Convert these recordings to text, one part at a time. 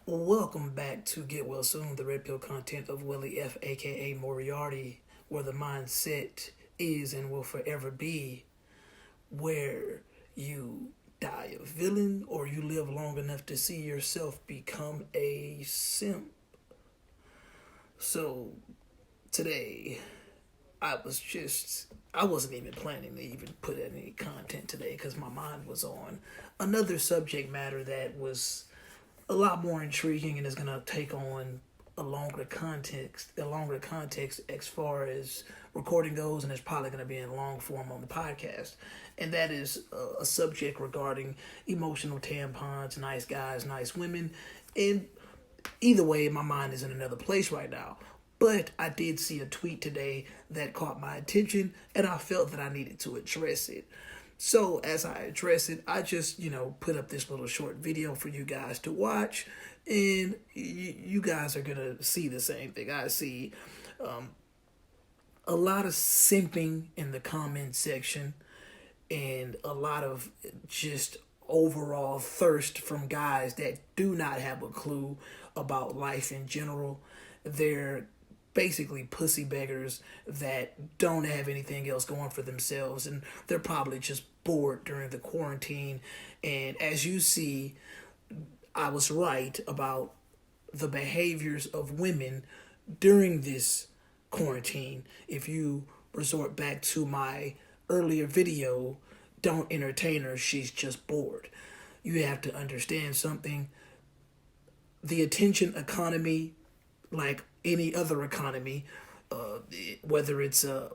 Welcome back to Get Well Soon, the red pill content of Welly F, aka Moriarty, where the mindset is and will forever be where you die a villain or you live long enough to see yourself become a simp. So, today, I wasn't even planning to even put any content today because my mind was on another subject matter that was a lot more intriguing and is going to take on a longer context as far as recording goes, and it's probably going to be in long form on the podcast. And that is a subject regarding emotional tampons, nice guys, nice women. And either way, my mind is in another place right now. But I did see a tweet today that caught my attention, and I felt that I needed to address it. So as I address it, I just, put up this little short video for you guys to watch, and you guys are gonna see the same thing I see. A lot of simping in the comment section, and a lot of just overall thirst from guys that do not have a clue about life in general. They're basically pussy beggars that don't have anything else going for themselves, and they're probably just bored during the quarantine. And as you see, I was right about the behaviors of women during this quarantine. If you resort back to my earlier video, don't entertain her, she's just bored. You have to understand something. The attention economy, like any other economy, whether it's a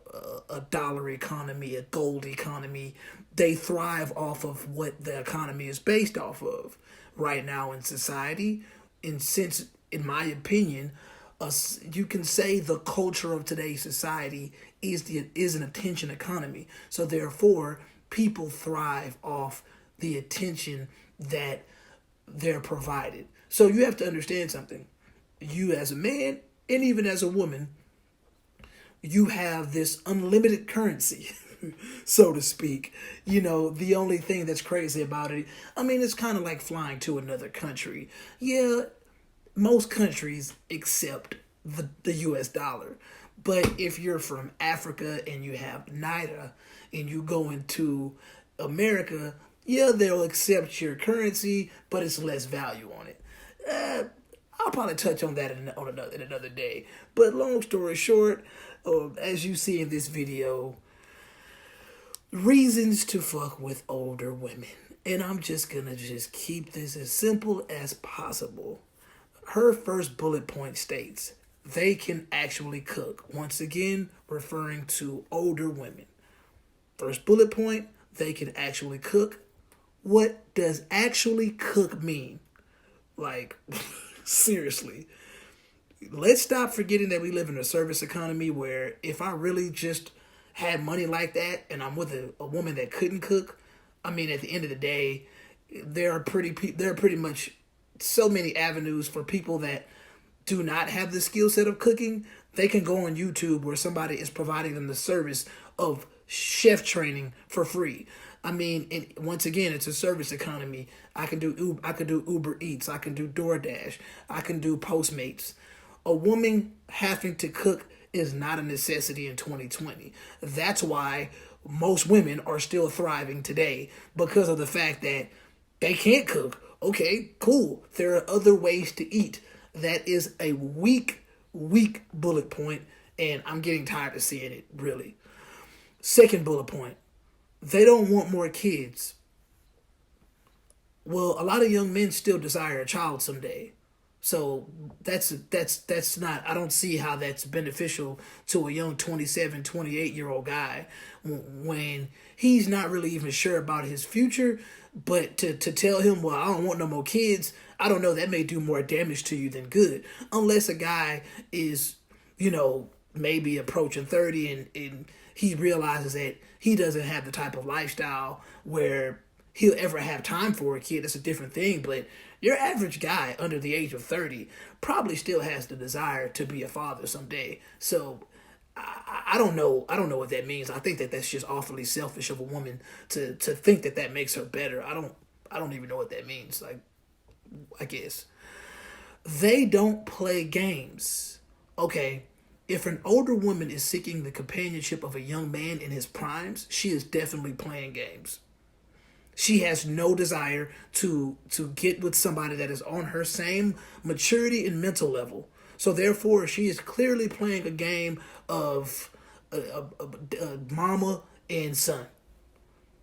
dollar economy, a gold economy, they thrive off of what the economy is based off of right now in society. And since, in my opinion, you can say the culture of today's society is an attention economy. So therefore, people thrive off the attention that they're provided. So you have to understand something. You as a man and even as a woman, you have this unlimited currency, so to speak. The only thing that's crazy about it, I mean, it's kind of like flying to another country. Yeah, most countries accept the US dollar. But if you're from Africa and you have NIDA and you go into America, yeah, they'll accept your currency, but it's less value on it. I'll probably touch on that in another day. But long story short, as you see in this video, reasons to fuck with older women. And I'm just gonna just keep this as simple as possible. Her first bullet point states, they can actually cook. Once again, referring to older women. First bullet point, they can actually cook. What does actually cook mean? Like, seriously. Let's stop forgetting that we live in a service economy where if I really just had money like that and I'm with a woman that couldn't cook, I mean, at the end of the day, there are pretty much so many avenues for people that do not have the skill set of cooking. They can go on YouTube where somebody is providing them the service of chef training for free. I mean, and once again, it's a service economy. I can do Uber Eats. I can do DoorDash. I can do Postmates. A woman having to cook is not a necessity in 2020. That's why most women are still thriving today, because of the fact that they can't cook. Okay, cool. There are other ways to eat. That is a weak bullet point, and I'm getting tired of seeing it, really. Second bullet point, they don't want more kids. Well, a lot of young men still desire a child someday. So that's not, I don't see how that's beneficial to a young 27, 28-year-old guy when he's not really even sure about his future. But to tell him, well, I don't want no more kids, I don't know, that may do more damage to you than good. Unless a guy is, maybe approaching 30, and he realizes that he doesn't have the type of lifestyle where he'll ever have time for a kid. That's a different thing. But your average guy under the age of 30 probably still has the desire to be a father someday. So I don't know. I don't know what that means. I think that that's just awfully selfish of a woman to think that that makes her better. I don't even know what that means. Like, I guess. They don't play games. Okay, if an older woman is seeking the companionship of a young man in his primes, she is definitely playing games. She has no desire to get with somebody that is on her same maturity and mental level. So therefore, she is clearly playing a game of mama and son.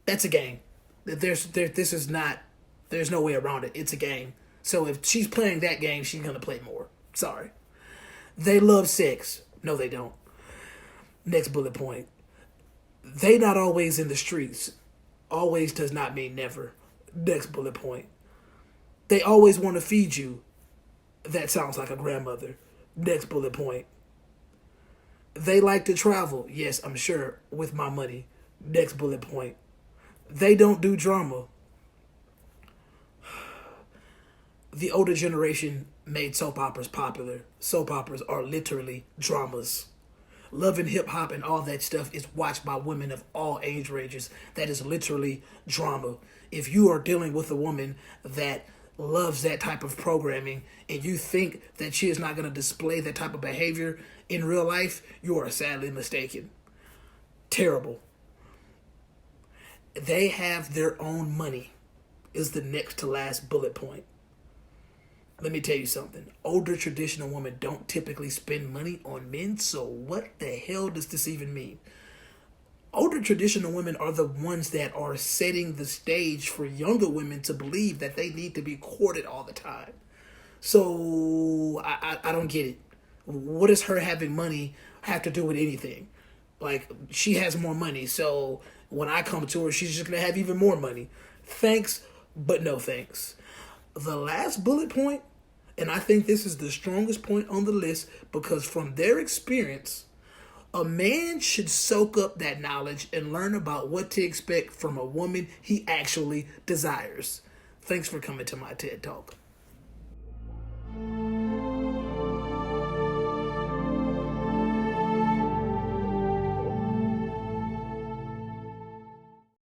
That's a game. This is not. There's no way around it. It's a game. So if she's playing that game, she's gonna play more. Sorry. They love sex. No, they don't. Next bullet point. They not always in the streets. Always does not mean never. Next bullet point. They always want to feed you. That sounds like a grandmother. Next bullet point. They like to travel. Yes, I'm sure, with my money. Next bullet point. They don't do drama. The older generation made soap operas popular. Soap operas are literally dramas. Love and hip hop and all that stuff is watched by women of all age ranges. That is literally drama. If you are dealing with a woman that loves that type of programming and you think that she is not going to display that type of behavior in real life, you are sadly mistaken. Terrible. They have their own money is the next to last bullet point. Let me tell you something. Older traditional women don't typically spend money on men, so what the hell does this even mean? Older traditional women are the ones that are setting the stage for younger women to believe that they need to be courted all the time. So I don't get it. What does her having money have to do with anything? Like, she has more money, so when I come to her, she's just going to have even more money. Thanks, but no thanks. The last bullet point, and I think this is the strongest point on the list because from their experience, a man should soak up that knowledge and learn about what to expect from a woman he actually desires. Thanks for coming to my TED Talk.